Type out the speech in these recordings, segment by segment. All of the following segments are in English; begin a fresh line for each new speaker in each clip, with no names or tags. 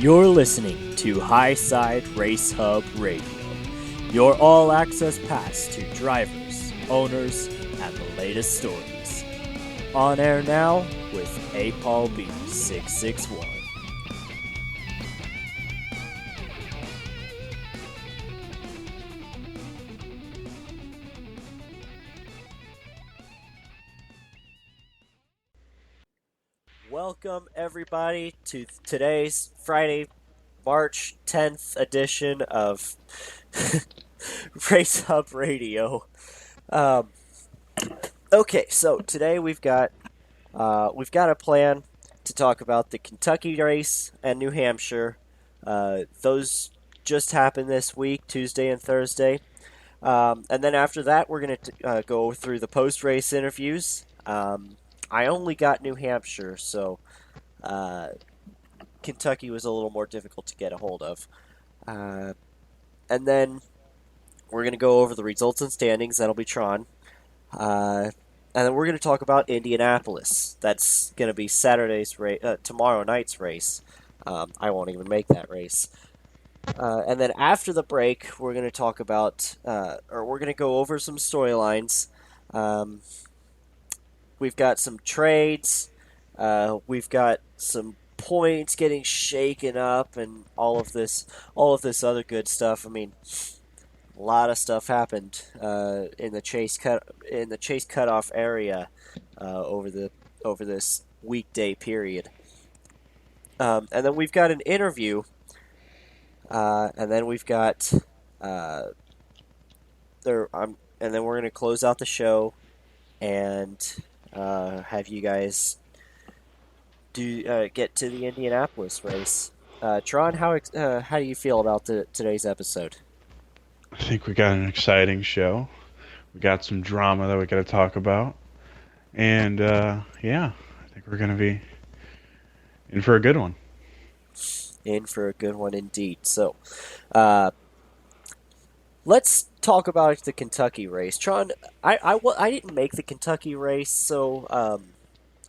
You're listening to Highside Race Hub Radio, your all-access pass to drivers, owners, and the latest stories. On air now with A. Paul B. 661. Welcome everybody to today's Friday, March 10th edition of Race Hub Radio. Okay, so today we've got a plan to talk about the Kentucky race and New Hampshire. Those just happened this week, Tuesday and Thursday. And then after that, we're going to go through the post-race interviews. I only got New Hampshire, so Kentucky was a little more difficult to get a hold of. And then we're going to go over the results and standings. That'll be Tron. And then we're going to talk about Indianapolis. That's going to be tomorrow night's race. I won't even make that race. And then after the break, we're going to talk about, we're going to go over some storylines. We've got some trades. We've got some points getting shaken up, and all of this other good stuff. I mean, a lot of stuff happened in the chase cutoff area over this weekday period. And then we've got an interview, and then we've got and then we're going to close out the show and have you guys get to the Indianapolis race. Tron, how do you feel about today's episode?
I think we got an exciting show. We got some drama that we got to talk about. And, I think we're going to be in for a good one.
In for a good one indeed. So, let's talk about the Kentucky race. Tron, I didn't make the Kentucky race, so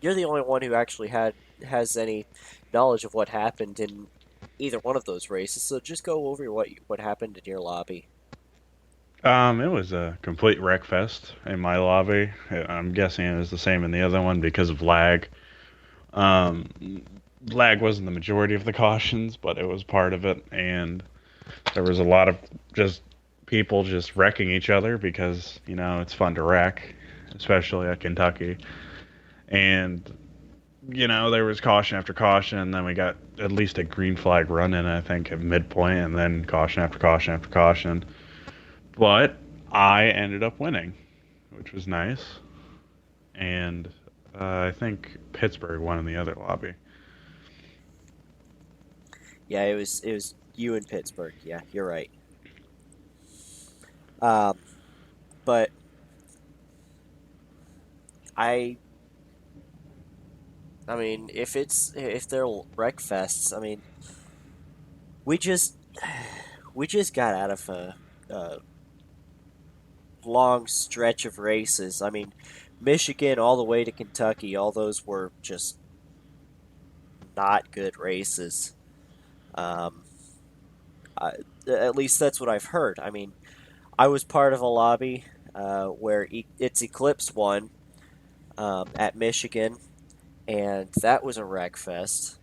you're the only one who actually has any knowledge of what happened in either one of those races. So just go over what happened in your lobby.
It was a complete wreck fest in my lobby. I'm guessing it was the same in the other one because of lag. Lag wasn't the majority of the cautions, but it was part of it, and there was a lot of just people just wrecking each other because, it's fun to wreck, especially at Kentucky. And, there was caution after caution, and then we got at least a green flag run in, I think, at midpoint, and then caution after caution after caution. But I ended up winning, which was nice. And I think Pittsburgh won in the other lobby.
Yeah, it was you in Pittsburgh. Yeah, you're right. But I mean, if they're wreck fests, I mean, we just got out of a long stretch of races. I mean, Michigan all the way to Kentucky, all those were just not good races. At least that's what I've heard. I mean, I was part of a lobby where it's Eclipse won at Michigan, and that was a wreck fest.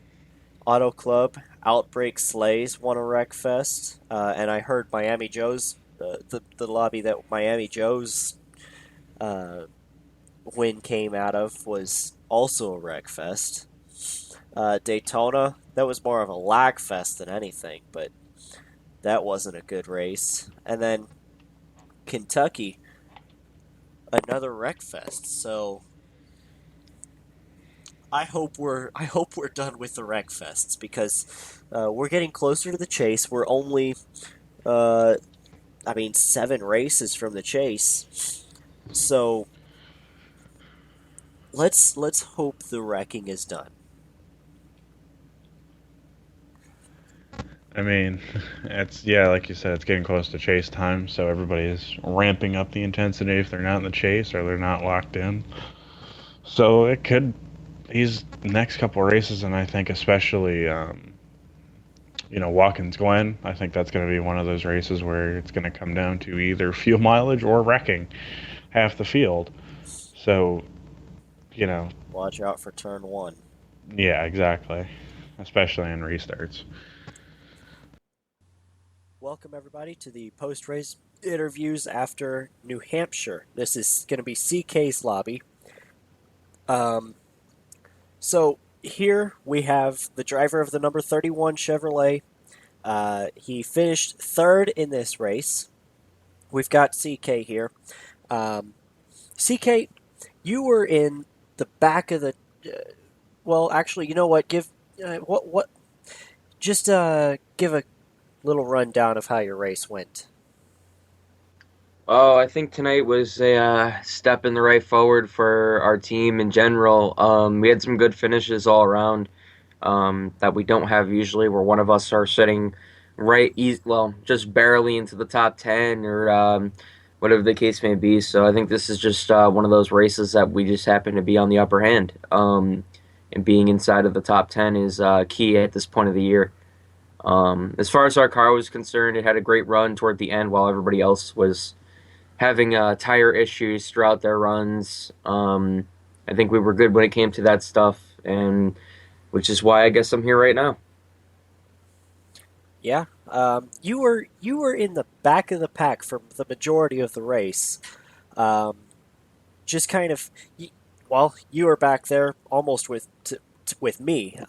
Auto Club Outbreak Slays won a wreck fest, and I heard Miami Joe's the lobby that Miami Joe's win came out of was also a wreck fest. Daytona, that was more of a lag fest than anything, but that wasn't a good race. And then Kentucky, another wreck fest. So I hope we're done with the wreck fests because we're getting closer to the chase. We're only 7 races from the chase. So let's hope the wrecking is done.
I mean, like you said, it's getting close to chase time, so everybody is ramping up the intensity if they're not in the chase or they're not locked in. So it could, these next couple races, and I think especially Watkins Glen. I think that's going to be one of those races where it's going to come down to either fuel mileage or wrecking half the field. So, you know,
Watch out for turn one.
yeah, exactly. Especially in restarts.
Welcome, everybody, to the post race interviews after New Hampshire. This is going to be CK's lobby. Um, so, here we have the driver of the number 31 Chevrolet. He finished third in this race. We've got CK here. Um, CK, you were in the back of the. Well, actually, you know what? What? Just give a little rundown of how your race went.
Oh, I think tonight was a step in the right forward for our team in general. We had some good finishes all around that we don't have usually, where one of us are sitting well, just barely into the top 10 or whatever the case may be. So I think this is just one of those races that we just happen to be on the upper hand. And being inside of the top 10 is key at this point of the year. As far as our car was concerned, it had a great run toward the end while everybody else was having tire issues throughout their runs. I think we were good when it came to that stuff, and which is why I guess I'm here right now.
Yeah, you were in the back of the pack for the majority of the race. Um, just kind of, well, you were back there almost with me.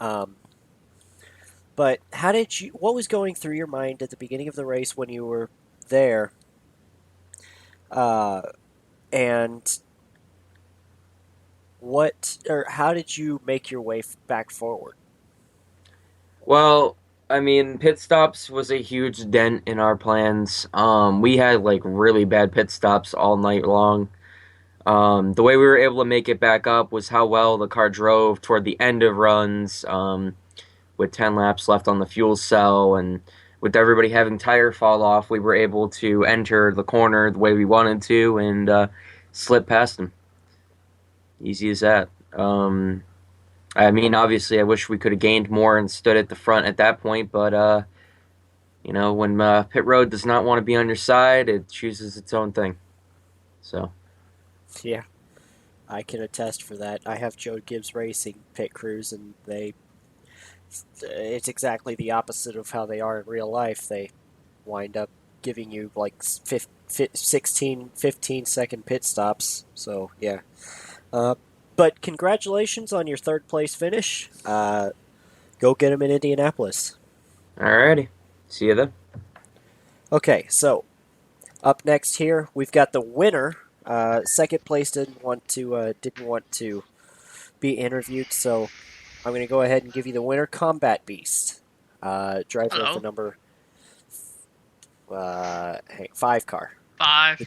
But how did you? What was going through your mind at the beginning of the race when you were there? Uh, and what or how did you make your way back forward?
Well, I mean, pit stops was a huge dent in our plans. We had like really bad pit stops all night long. The way we were able to make it back up was how well the car drove toward the end of runs. With 10 laps left on the fuel cell and with everybody having tire fall off, we were able to enter the corner the way we wanted to and slip past them. Easy as that. I mean, obviously, I wish we could have gained more and stood at the front at that point, but when pit road does not want to be on your side, it chooses its own thing. So,
Yeah, I can attest for that. I have Joe Gibbs Racing pit crews, and it's exactly the opposite of how they are in real life. They wind up giving you like 16, 15-second pit stops. So, yeah. Uh, but congratulations on your third place finish. Go get them in Indianapolis.
alrighty, see you then.
Okay, so up next here we've got the winner. Second place didn't want to be interviewed, so I'm going to go ahead and give you the winner, Combat Beast, driver of the
Hello.
number 5 car.
Five.
The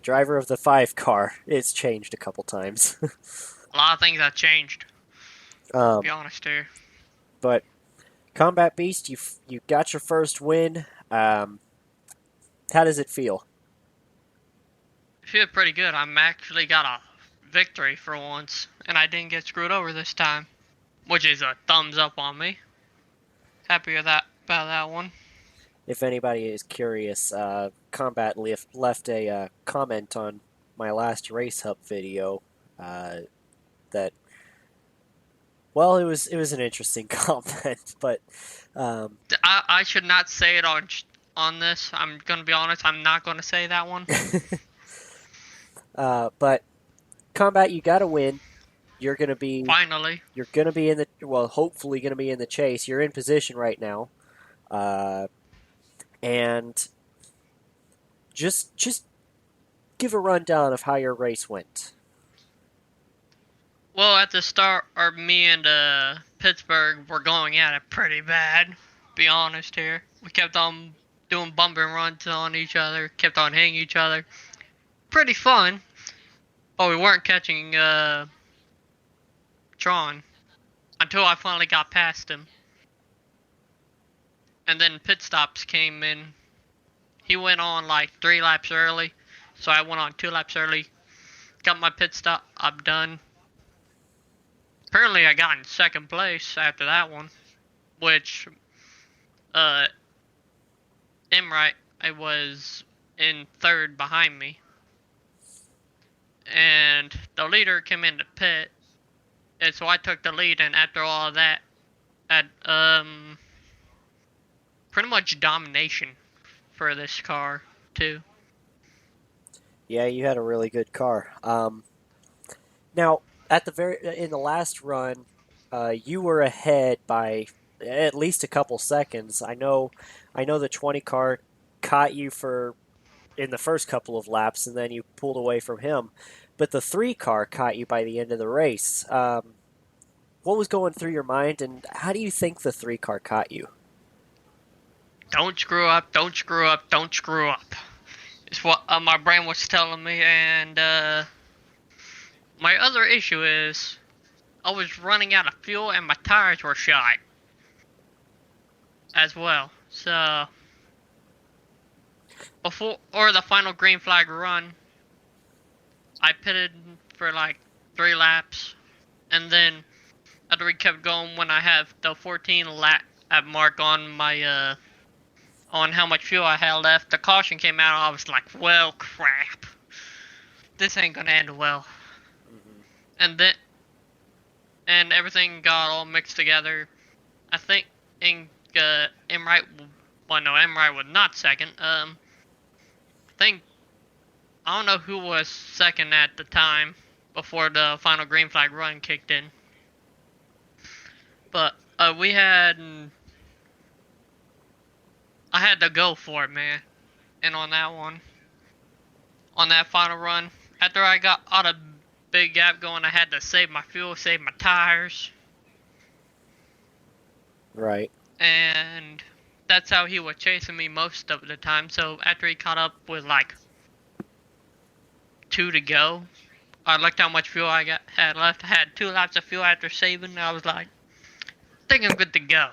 driver of the 5 car. It's changed a couple times.
A lot of things have changed. To
um,
be honest here.
but Combat Beast, you got your first win. How does it feel?
I feel pretty good. I'm actually got a victory for once, and I didn't get screwed over this time, which is a thumbs up on me. Happy with that about that one.
If anybody is curious, Combat left a comment on my last Race Hub video. That well, it was an interesting comment, but um,
I should not say it on this. I'm gonna be honest. I'm not gonna say that one.
but Combat, you got to win. You're gonna be
Finally.
you're gonna be in the well, hopefully gonna be in the chase. You're in position right now, and just give a rundown of how your race went.
Well, at the start, me and Pittsburgh were going at it pretty bad. Be honest here. We kept on doing bumping runs on each other, kept on hitting each other. Pretty fun, but we weren't catching Tron until I finally got past him. And then pit stops came in. He went on like 3 laps early, so I went on 2 laps early. Got my pit stop up done. Apparently, I got in second place after that one, which uh, Emright, I was in third behind me, and the leader came into pit, and so I took the lead. And after all of that, at pretty much domination for this car too.
Yeah, you had a really good car. Now, in the last run, you were ahead by at least a couple seconds. I know the 20 car caught you for in the first couple of laps, and then you pulled away from him. But the 3 car caught you by the end of the race. What was going through your mind, and how do you think the 3 car caught you?
Don't screw up, don't screw up, don't screw up. It's what my brain was telling me, and my other issue is I was running out of fuel and my tires were shot as well. So before the final green flag run, I pitted for like 3 laps, and then after we kept going, when I have the 14 lap mark on my on how much fuel I had left, the caution came out. I was like, well, crap, this ain't gonna end well. And everything got all mixed together. I think Emright, well, no, Emright was not second. I don't know who was second at the time before the final green flag run kicked in. But I had to go for it, man. And on that final run, after I got out of big gap going, I had to save my fuel, save my tires.
Right.
And that's how he was chasing me most of the time. So after he caught up with like 2 to go, I looked how much fuel I had left. I had 2 laps of fuel after saving, and I was like, I think I'm good to go.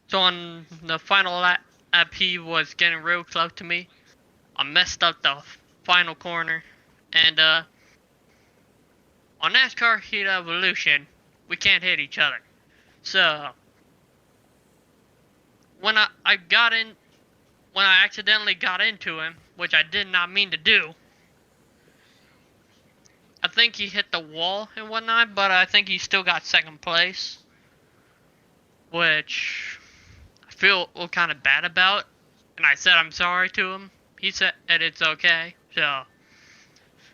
So on the final lap, he was getting real close to me. I messed up the final corner, and on NASCAR Heat Evolution, we can't hit each other. So when I accidentally got into him, which I did not mean to do, I think he hit the wall and whatnot, but I think he still got second place, which I feel kind of bad about. And I said I'm sorry to him. He said it's okay. So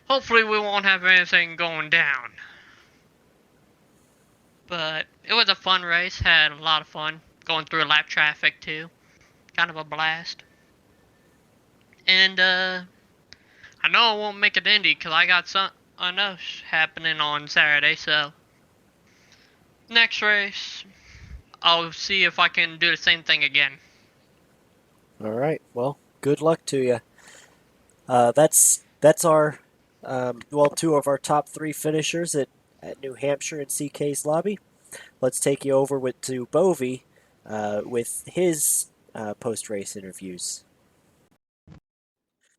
hopefully we won't have anything going down. But it was a fun race. Had a lot of fun going through lap traffic too. Kind of a blast. And I know I won't make it to Indy because I got something else happening on Saturday. So next race, I'll see if I can do the same thing again.
All right. Well, good luck to you. That's our 2 of our top 3 finishers at New Hampshire and CK's lobby. Let's take you over to Bovey with his post-race interviews.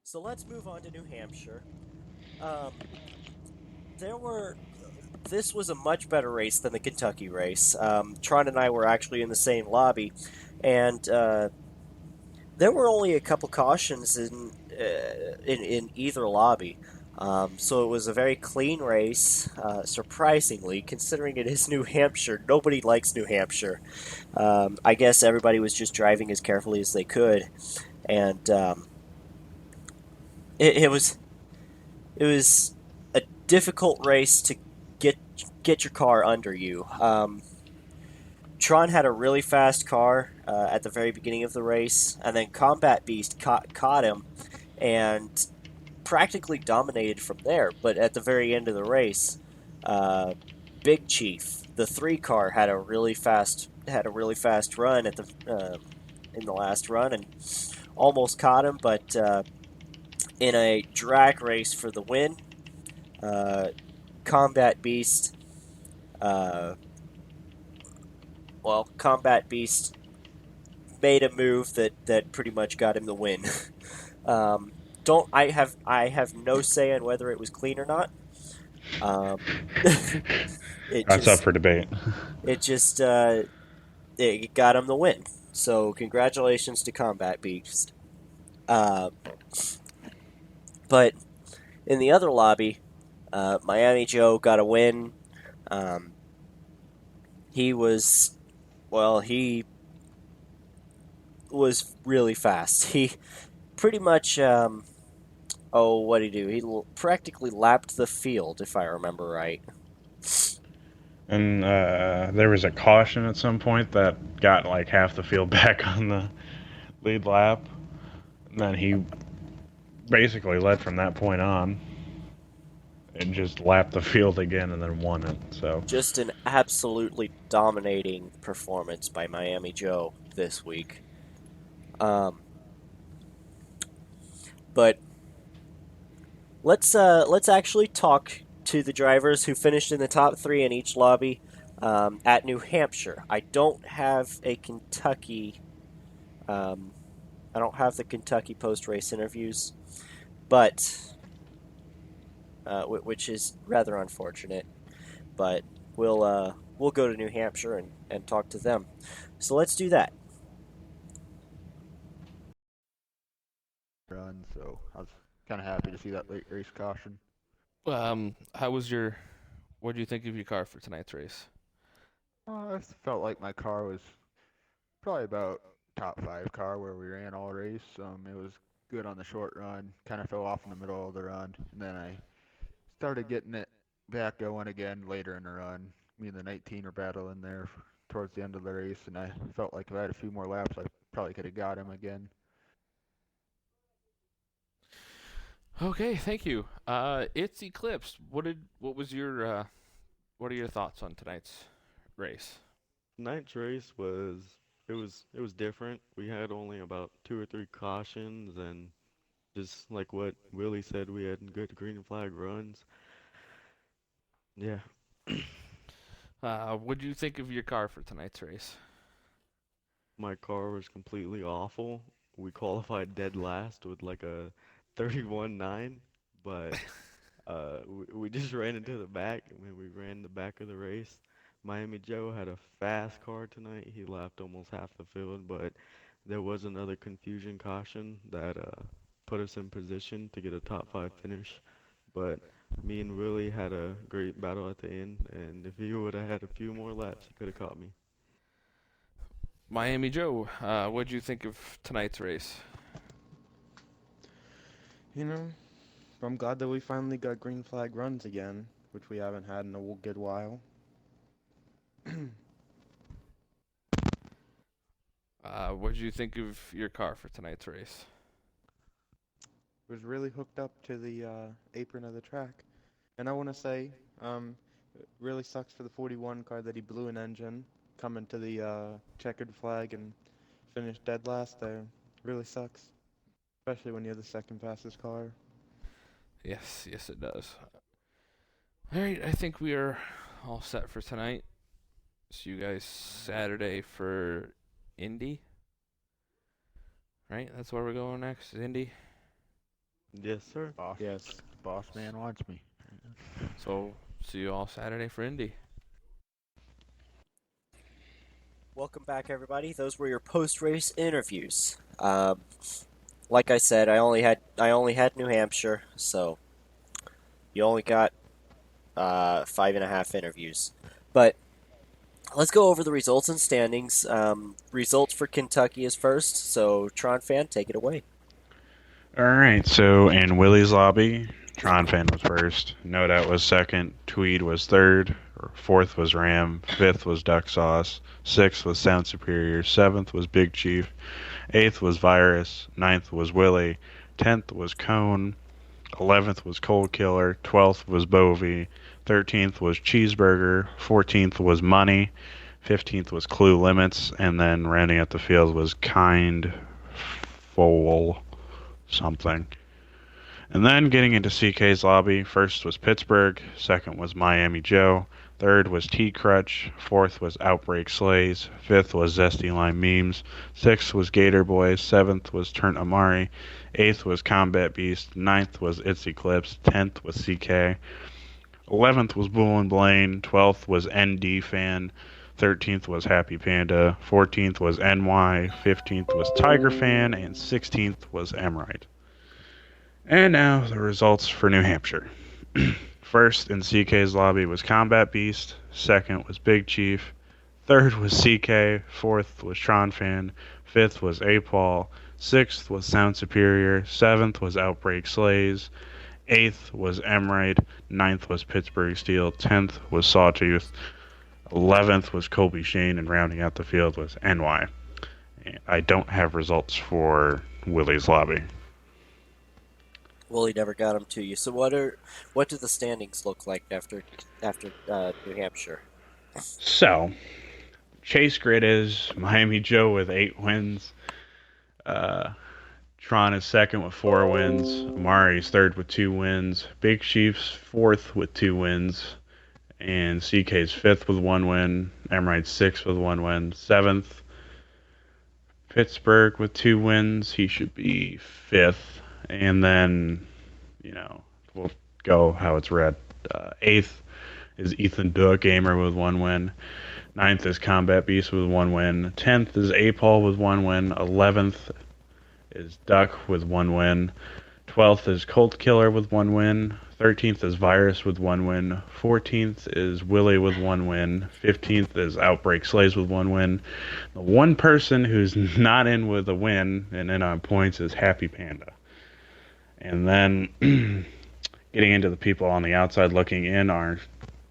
So let's move on to New Hampshire. This was a much better race than the Kentucky race. Tron and I were actually in the same lobby, and there were only a couple cautions in either lobby. So it was a very clean race, surprisingly, considering it is New Hampshire. Nobody likes New Hampshire. I guess everybody was just driving as carefully as they could, and it was a difficult race to get your car under you. Tron had a really fast car at the very beginning of the race, and then Combat Beast caught him and practically dominated from there. But at the very end of the race, Big Chief, the 3 car, had a really fast run at in the last run and almost caught him. But in a drag race for the win, Combat Beast. Combat Beast made a move that pretty much got him the win. I have no say on whether it was clean or not.
That's up for debate.
It just it got him the win. So congratulations to Combat Beast. Uh, but in the other lobby, Miami Joe got a win. Um, he was, well, he was really fast. He pretty much, oh, what did he do? He practically lapped the field, if I remember right.
And there was a caution at some point that got like half the field back on the lead lap. And then he basically led from that point on and just lapped the field again and then won it. So
Just an absolutely dominating performance by Miami Joe this week. But let's actually talk to the drivers who finished in the top three in each lobby at New Hampshire. I don't have a Kentucky. I don't have the Kentucky post race interviews, but which is rather unfortunate. But we'll go to New Hampshire and talk to them. So let's do that.
Run, so I was kind of happy to see that late race caution.
How was your? What do you think of your car for tonight's race?
I felt like my car was probably about top five car where we ran all race. It was good on the short run, kind of fell off in the middle of the run, and then I started getting it back going again later in the run. Me and the 19 were battling there towards the end of the race, and I felt like if I had a few more laps, I probably could have got him again.
Okay, thank you. It's Eclipse. What was your what are your thoughts on tonight's race?
Tonight's race was different. We had only about two or three cautions, and just like what Willie said, we had good green flag runs. Yeah,
What do you think of your car for tonight's race?
my car was completely awful. We qualified dead last with like a 31.9, but we just ran into the back, and when we ran the back of the race, Miami Joe had a fast car tonight. He lapped almost half the field, but there was another confusion caution that put us in position to get a top five finish. But me and Willie had a great battle at the end, and if he would have had a few more laps, he could have caught me.
Miami Joe, what do you think of tonight's race?
You know, I'm glad that we finally got green flag runs again, which we haven't had in a good while.
What do you think of your car for tonight's race?
Was really hooked up to the apron of the track. And I want to say, it really sucks for the 41 car that he blew an engine coming to the checkered flag and finished dead last there. Really sucks, especially when you're the second fastest car.
Yes, it does. All right, I think we are all set for tonight. See you guys Saturday for Indy. Right, that's where we're going next. Is Indy.
Yes, sir.
Yes.
Boss man wants me.
So see you all Saturday for Indy.
Welcome back, everybody. Those were your post-race interviews. Like I said, I only had New Hampshire, so you only got 5.5 interviews. But let's go over the results and standings. Results for Kentucky is first, so Tron fan, take it away.
all right. So in Willie's lobby, Tron Fan was first. No Doubt was second. Tweed was third. Fourth was Ram. Fifth was Duck Sauce. Sixth was Sound Superior. Seventh was Big Chief. Eighth was Virus. Ninth was Willie. 10th was Cone. 11th was Cold Killer. 12th was Bovie. 13th was Cheeseburger. 14th was Money. 15th was Clue Limits. And then rounding out the field was Kind Foal something. And then getting into CK's lobby, first was Pittsburgh. Second was Miami Joe. Third was T Crutch. Fourth was Outbreak Slays. Fifth was Zesty Lime Memes. Sixth was Gator Boys. Seventh was Turnt Amari. Eighth was Combat Beast. Ninth was It's Eclipse. 10th was CK. 11th was Bull and Blaine. 12th was ND Fan. 13th was Happy Panda, 14th was NY, 15th was Tiger Fan, and 16th was Emrite. And now the results for New Hampshire. First in CK's lobby was Combat Beast, second was Big Chief, third was CK, fourth was Tron Fan, fifth was Apol, sixth was Sound Superior, seventh was Outbreak Slays, eighth was Emrite, ninth was Pittsburgh Steel, 10th was Sawtooth, 11th was Colby Shane, and rounding out the field was NY. I don't have results for Willie's lobby.
Willie never got them to you. So what do the standings look like after New Hampshire?
So, Chase Grid is Miami Joe with 8 wins. Tron is second with 4 wins. Amari's third with 2 wins. Big Chief's fourth with 2 wins. And CK's fifth with 1 win. Emrite's sixth with 1 win. Seventh, Pittsburgh with 2 wins. He should be fifth. And then, we'll go how it's read. Eighth is Ethan Duh Gamer with 1 win. Ninth is Combat Beast with 1 win. 10th is Apol with 1 win. 11th is Duck with 1 win. 12th is Colt Killer with 1 win. 13th is Virus with 1 win. 14th is Willie with 1 win. 15th is Outbreak Slays with 1 win. The one person who's not in with a win and in on points is Happy Panda. And then getting into the people on the outside looking in are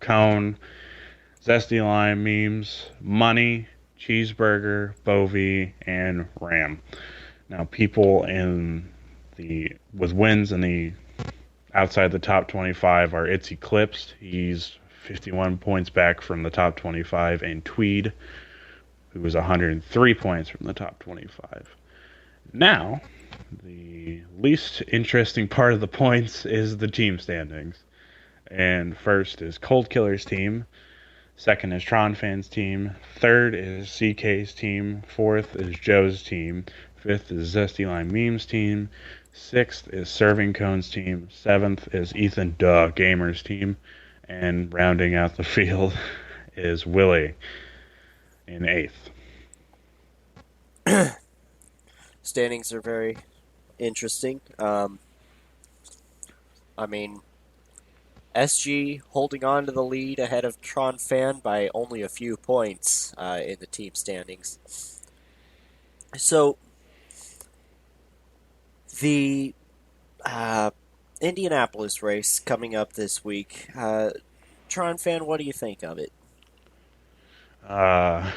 Cone, Zesty Lime Memes, Money, Cheeseburger, Bovie, and Ram. Now, people with wins in the outside the top 25 are It's Eclipsed. He's 51 points back from the top 25, and Tweed, who is 103 points from the top 25. Now, the least interesting part of the points is the team standings. And first is Cold Killer's team. Second is Tron Fan's team. Third is CK's team. Fourth is Joe's team. Fifth is Zesty Lime Memes team. Sixth is Serving Cone's team. Seventh is Ethan Duh Gamer's team. And rounding out the field is Willie in 8th.
Standings are very interesting. SG holding on to the lead ahead of Tron Fan by only a few points in the team standings. So, the Indianapolis race coming up this week. Tron Fan, what do you think of it?
I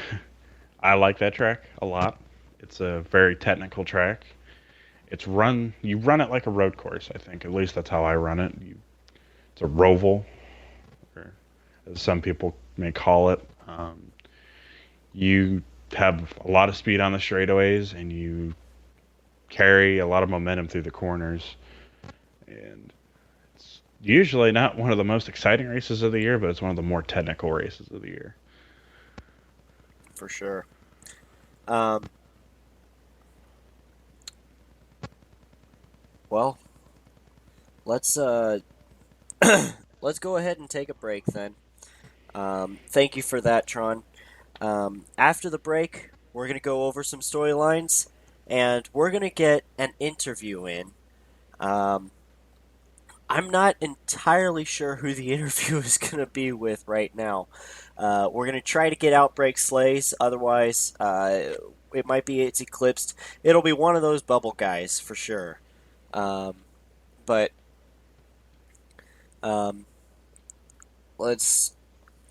like that track a lot. It's a very technical track. You run it like a road course, I think. At least that's how I run it. It's a roval, or as some people may call it. You have a lot of speed on the straightaways, and you carry a lot of momentum through the corners. And it's usually not one of the most exciting races of the year, but it's one of the more technical races of the year.
For sure. Well, let's let's go ahead and take a break then. Thank you for that, Tron. After the break, we're going to go over some storylines, and we're going to get an interview in. I'm not entirely sure who the interview is going to be with right now. We're going to try to get Outbreak Slays, otherwise it might be It's Eclipsed. It'll be one of those bubble guys for sure. But let's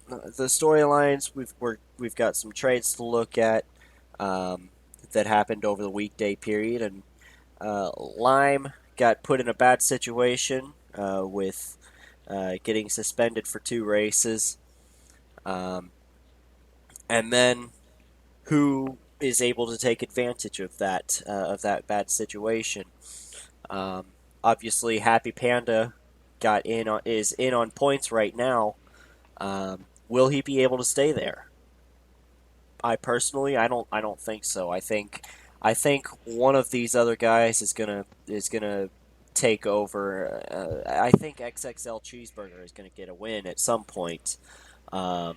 the storylines. We've got some trades to look at that happened over the weekday period, and Lime got put in a bad situation with getting suspended for 2 races, and then who is able to take advantage of that bad situation? Obviously, Happy Panda is in on points right now. Will he be able to stay there? I personally, I don't think so. I think one of these other guys is gonna take over. I think XXL Cheeseburger is gonna get a win at some point. But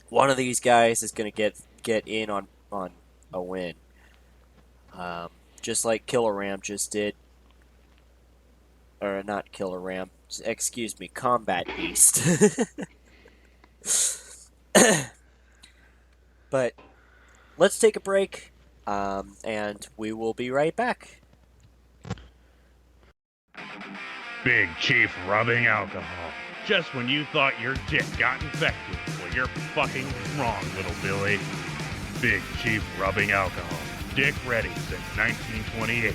one of these guys is going to get in on a win, just like Killer Ram just did, or not Killer Ram. Excuse me, Combat Beast. But let's take a break, and we will be right back.
Big Chief rubbing alcohol. Just when you thought your dick got infected, well, you're fucking wrong, little Billy. Big Chief rubbing alcohol. Dick ready since 1928.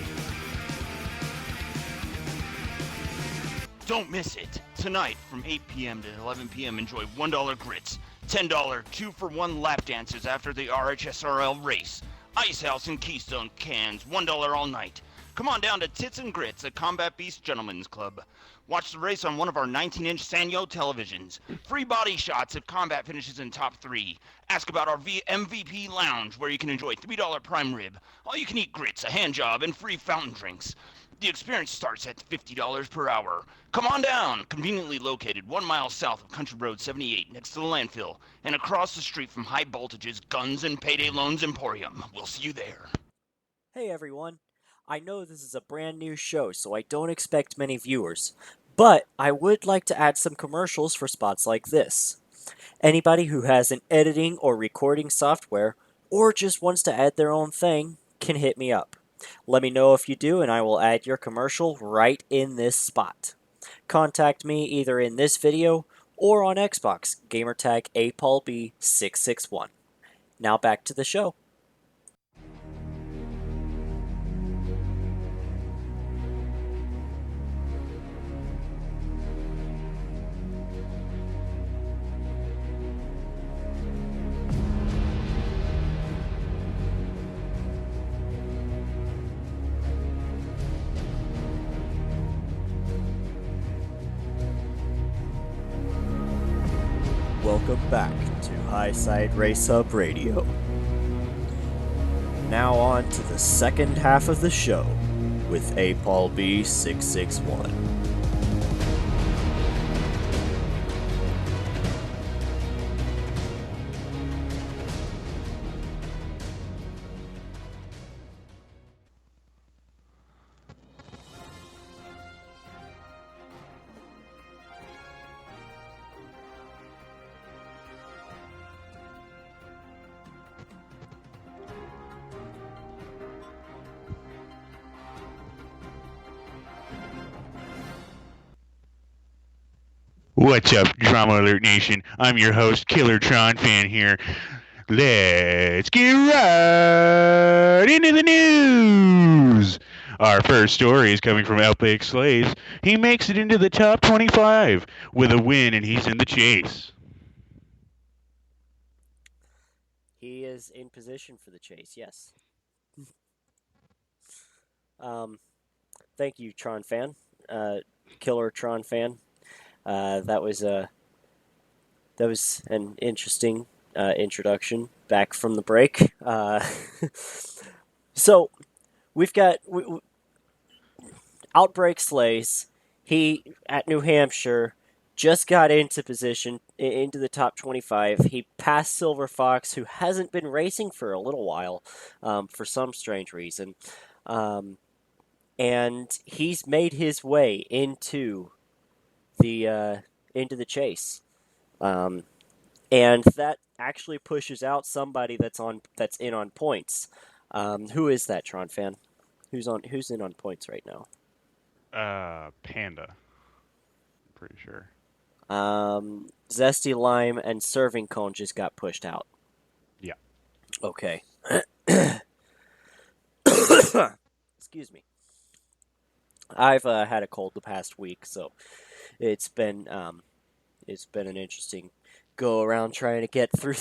Don't miss it. Tonight from 8 p.m. to 11 p.m. enjoy $1 grits, $10 2-for-1 lap dances after the RHSRL race, Ice House and Keystone cans, $1 all night. Come on down to Tits and Grits at Combat Beast Gentlemen's Club. Watch the race on one of our 19-inch Sanyo televisions. Free body shots if combat finishes in top 3. Ask about our MVP lounge where you can enjoy $3 prime rib, all-you-can-eat grits, a hand job, and free fountain drinks. The experience starts at $50 per hour. Come on down! Conveniently located 1 mile south of Country Road 78 next to the landfill and across the street from High Voltage's Guns and Payday Loans Emporium. We'll see you there.
Hey everyone, I know this is a brand new show, so I don't expect many viewers, but I would like to add some commercials for spots like this. Anybody who has an editing or recording software, or just wants to add their own thing, can hit me up. Let me know if you do, and I will add your commercial right in this spot. Contact me either in this video or on Xbox, gamertag APaulB661. Now back to the show. Welcome back to Highside Race Hub Radio. Now on to the second half of the show with Paul B661.
What's up, Drama Alert Nation? I'm your host, Killer Tron Fan here. Let's get right into the news. Our first story is coming from Outback Slays. He makes it into the top 25 with a win, and he's in the chase.
He is in position for the chase, yes. Thank you, Tron Fan. Killer Tron Fan. That was an interesting introduction back from the break. So we've got Outbreak Slays. He at New Hampshire just got into position into the top 25. He passed Silver Fox, who hasn't been racing for a little while, for some strange reason, and he's made his way into the chase, and that actually pushes out somebody that's in on points. Who is that, Tron Fan? Who's in on points right now?
Panda. I'm pretty sure.
Zesty Lime and Serving Cone just got pushed out.
Yeah.
Okay. Excuse me. I've had a cold the past week, so it's been an interesting go around trying to get through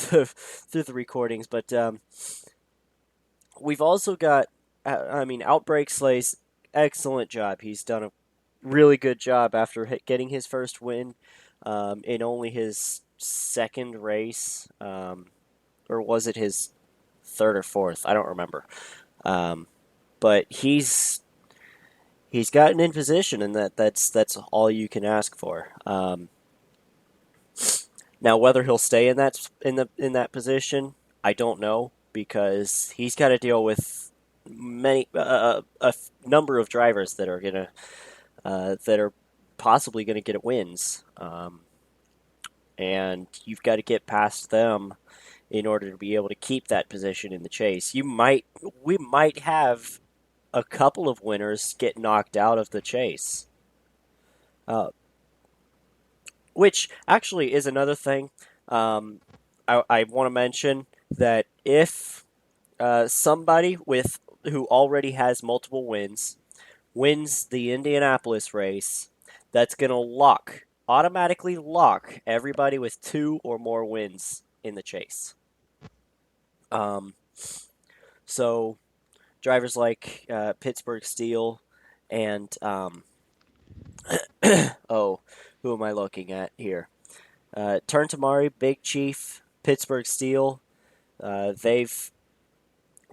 the recordings, but we've also got Outbreak Slays, excellent job. He's done a really good job after getting his first win in only his second race, or was it his third or fourth? I don't remember. But he's gotten in position, and that's all you can ask for. Now, whether he'll stay in that position, I don't know, because he's got to deal with a number of drivers that are possibly gonna get wins, and you've got to get past them in order to be able to keep that position in the chase. We might have a couple of winners get knocked out of the chase. Which actually is another thing. I want to mention that if somebody who already has multiple wins the Indianapolis race, that's going to automatically lock everybody with 2 or more wins in the chase. So drivers like Pittsburgh Steel and who am I looking at here? Turn Tamari, Big Chief, Pittsburgh Steel. They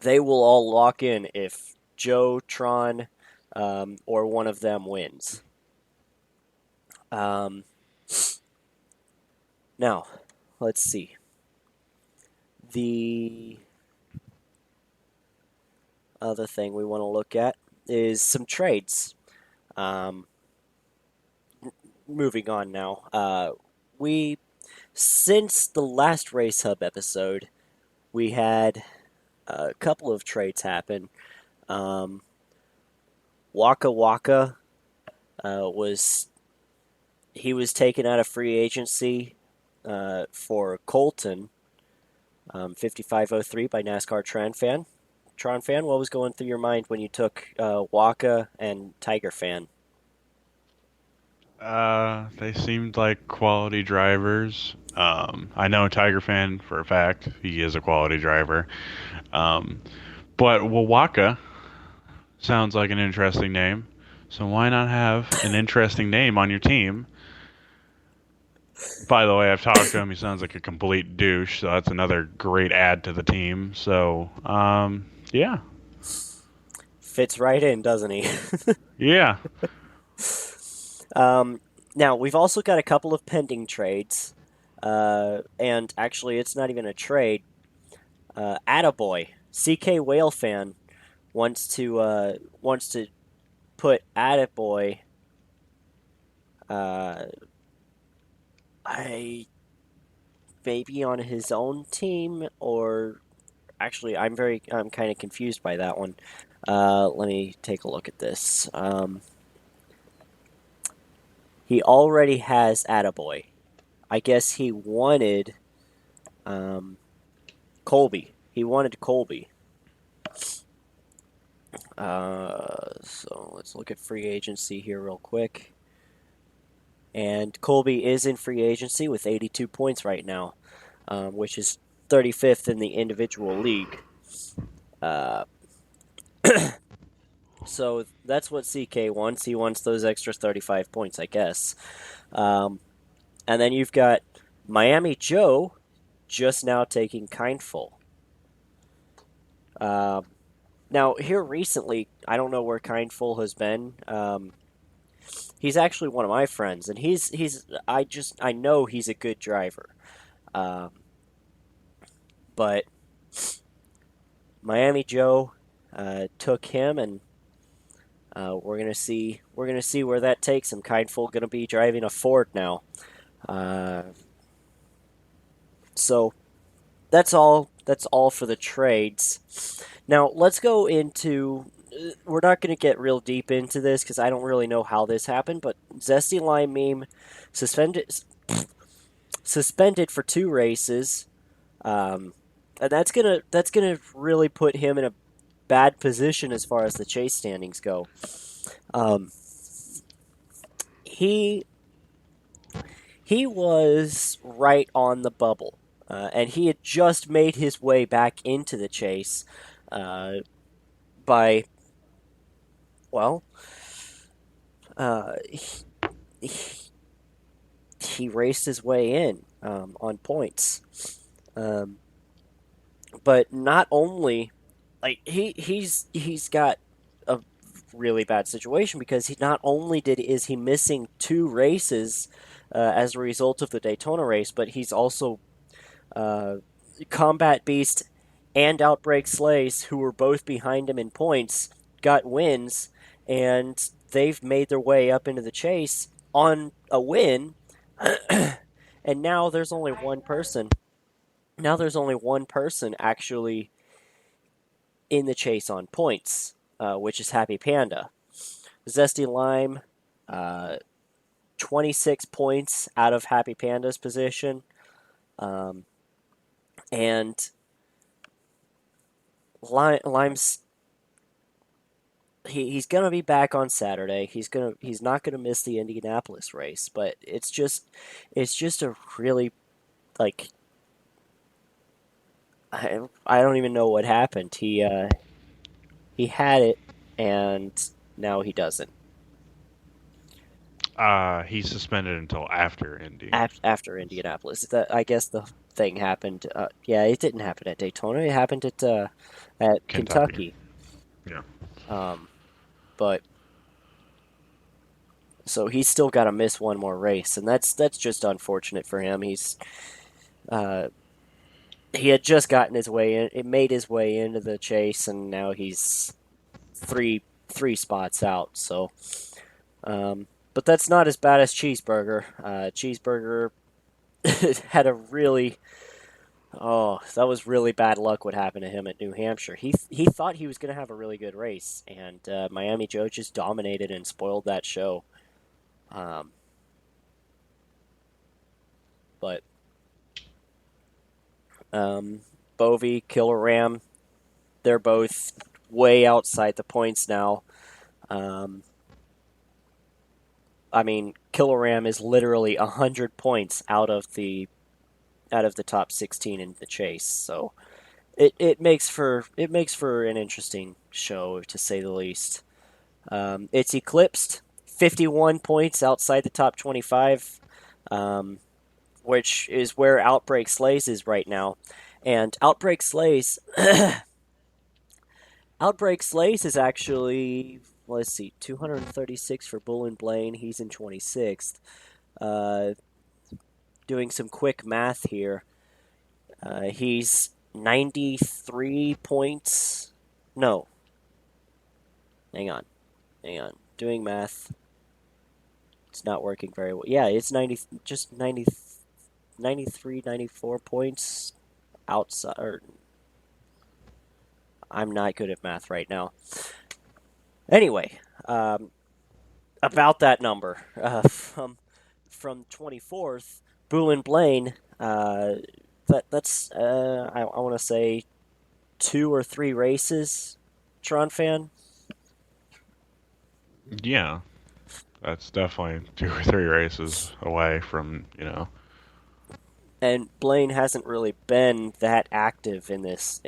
will all lock in if Joe, Tron, or one of them wins. Now, let's see. The other thing we want to look at is some trades. Moving on now. Since the last Race Hub episode, we had a couple of trades happen. Waka Waka was taken out of free agency for Colton, 5503 by NASCAR Tron Fan, what was going through your mind when you took Waka and Tiger Fan?
They seemed like quality drivers. I know Tiger Fan for a fact. He is a quality driver. But Wawaka sounds like an interesting name. So why not have an interesting name on your team? By the way, I've talked to him. He sounds like a complete douche. So that's another great add to the team. So, yeah.
Fits right in, doesn't he?
Yeah.
Now, we've also got a couple of pending trades, and actually, it's not even a trade. Attaboy, CK Whale Fan, wants to put Attaboy. Maybe on his own team, or actually, I'm kind of confused by that one. Let me take a look at this. He already has Attaboy. I guess he wanted Colby. He wanted Colby. So let's look at free agency here real quick. And Colby is in free agency with 82 points right now, which is 35th in the individual league. So that's what CK wants. He wants those extra 35 points, I guess. And then you've got Miami Joe just now taking Kindful. Now, here recently, I don't know where Kindful has been. He's actually one of my friends, and I know he's a good driver. But Miami Joe took him, and we're gonna see where that takes him. Kindful gonna be driving a Ford now. So that's all for the trades. Now let's go into. We're not going to get real deep into this because I don't really know how this happened, but Zesty Lime Meme suspended for 2 races, and that's gonna really put him in a bad position as far as the chase standings go. He was right on the bubble, and he had just made his way back into the chase by. Well, he raced his way in on points, but not only he's got a really bad situation because he not only is he missing 2 races as a result of the Daytona race, but he's also Combat Beast and Outbreak Slays, who were both behind him in points, got wins, and they've made their way up into the chase on a win. And now there's only one person. Now there's only one person actually in the chase on points, which is Happy Panda. Zesty Lime, 26 points out of Happy Panda's position. And Lime's he's gonna be back on Saturday. He's not gonna miss the Indianapolis race, but it's just a really like I don't even know what happened. He had it and now he doesn't.
He's suspended until after Indy.
After Indianapolis, I guess the thing happened. Yeah, it didn't happen at Daytona. It happened at Kentucky.
Yeah.
But so he's still got to miss one more race, and that's just unfortunate for him. He had just gotten his way in. It made his way into the chase, and now he's three spots out. So, but that's not as bad as Cheeseburger. Cheeseburger had a really that was really bad luck what happened to him at New Hampshire. He thought he was going to have a really good race, and Miami Joe just dominated and spoiled that show. But Bovee, Killer Ram, they're both way outside the points now. I mean, Killer Ram is literally 100 points out of the top 16 in the chase, so it makes for an interesting show, to say the least. It's Eclipsed, 51 points outside the top 25, which is where Outbreak Slays is right now, and Outbreak Slays is actually, let's see, 236 for Bull and Blaine. He's in 26th. Doing some quick math here. He's 93 points. No. Hang on. Doing math. It's not working very well. Yeah, it's 93, 94 points outside. I'm not good at math right now. Anyway, about that number. From 24th, Bull and Blaine, that's I want to say 2 or 3 races, Tron fan?
Yeah. That's definitely 2 or 3 races away from,
And Blaine hasn't really been that active in this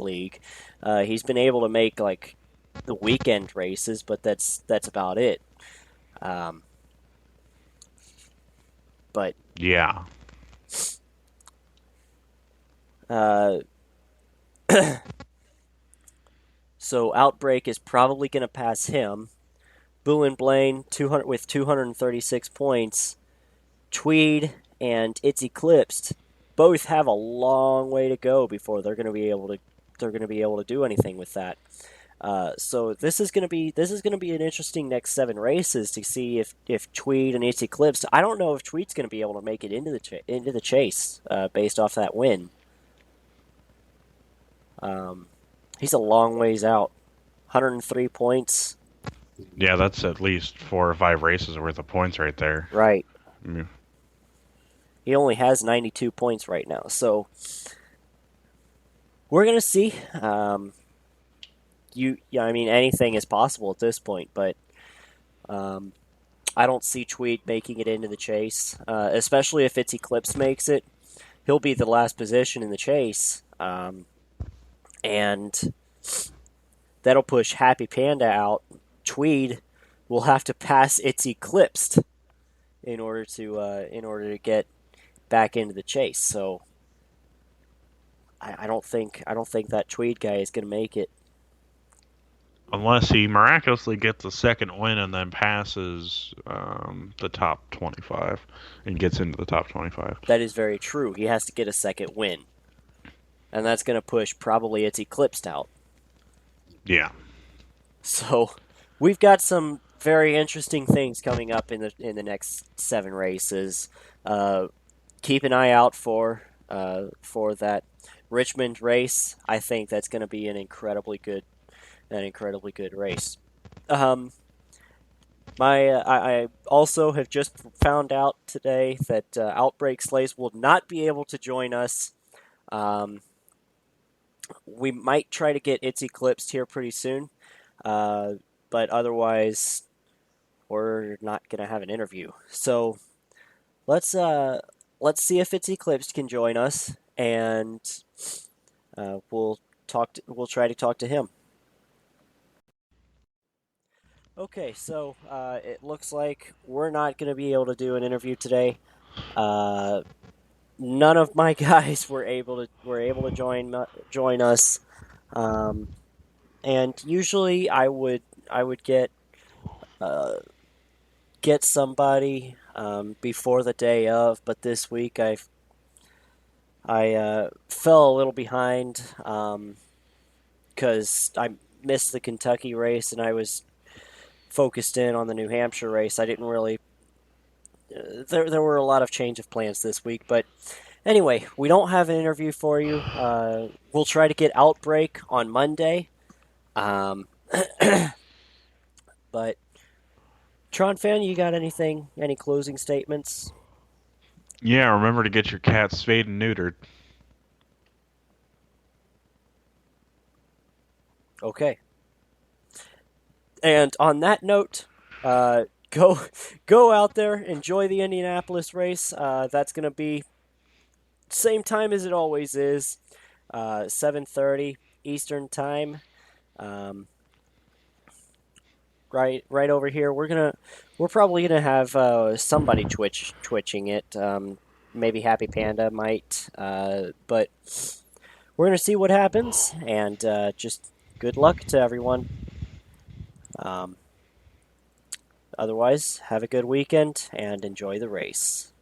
league. He's been able to make like the weekend races, but that's about it. But
yeah.
So Outbreak is probably going to pass him. Bull and Blaine 236 points. Tweed and It's Eclipsed both have a long way to go before they're going to be able to do anything with that. So this is going to be an interesting next 7 races to see if Tweed and It's Eclipsed. I don't know if Tweed's going to be able to make it into the chase based off that win. He's a long ways out. 103 points.
Yeah, that's at least 4 or 5 races worth of points right there.
Right.
Mm.
He only has 92 points right now, so we're gonna see. I mean, anything is possible at this point, but I don't see Tweed making it into the chase, especially if It's Eclipse makes it. He'll be the last position in the chase, and that'll push Happy Panda out. Tweed will have to pass It's Eclipsed in order to get back into the chase. So I don't think that Tweed guy is going to make it.
unless he miraculously gets a second win and then passes the top 25 and gets into the top 25.
That is very true. He has to get a second win. And that's going to push probably its Eclipsed out.
Yeah.
So we've got some very interesting things coming up in the next 7 races. Keep an eye out for that Richmond race. I think that's going to be an incredibly good race. I also have just found out today that Outbreak Slays will not be able to join us. We might try to get It's Eclipsed here pretty soon, but otherwise, we're not gonna have an interview. So let's see if It's Eclipsed can join us, and we'll try to talk to him. Okay, so it looks like we're not going to be able to do an interview today. None of my guys were able to join us, and usually I would get somebody before the day of, but this week I fell a little behind because I missed the Kentucky race and I was focused in on the New Hampshire race. I didn't really. There were a lot of change of plans this week, but anyway, we don't have an interview for you. We'll try to get Outbreak on Monday. But Tron fan, you got anything? Any closing statements?
Yeah, remember to get your cat spayed and neutered.
Okay. And on that note, go out there, enjoy the Indianapolis race. That's going to be same time as it always is, 7:30 Eastern time. Right over here. We're probably gonna have somebody twitching it. Maybe Happy Panda might, but we're gonna see what happens. And just good luck to everyone. Otherwise, have a good weekend and enjoy the race.